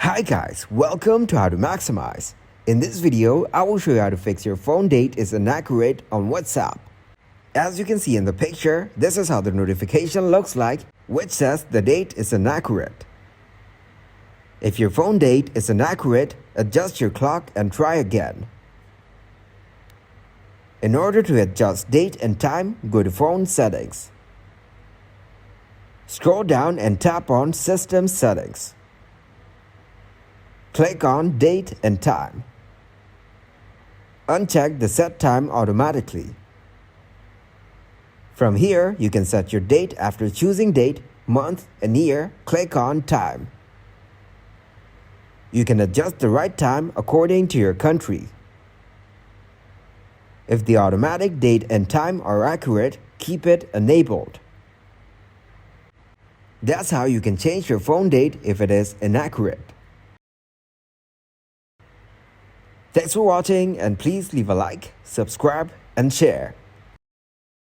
Hi guys, welcome to How to Maximize. In this video, I will show you how to fix your phone date is inaccurate on WhatsApp. As you can see in the picture, this is how the notification looks like, which says the date is inaccurate. If your phone date is inaccurate, adjust your clock and try again. In order to adjust date and time, go to Phone Settings. Scroll down and tap on System Settings. Click on Date and Time. Uncheck the Set Time automatically. From here, you can set your date after choosing date, month, and year. Click on Time. You can adjust the right time according to your country. If the automatic date and time are accurate, keep it enabled. That's how you can change your phone date if it is inaccurate. Thanks for watching, and please leave a like, subscribe, and share.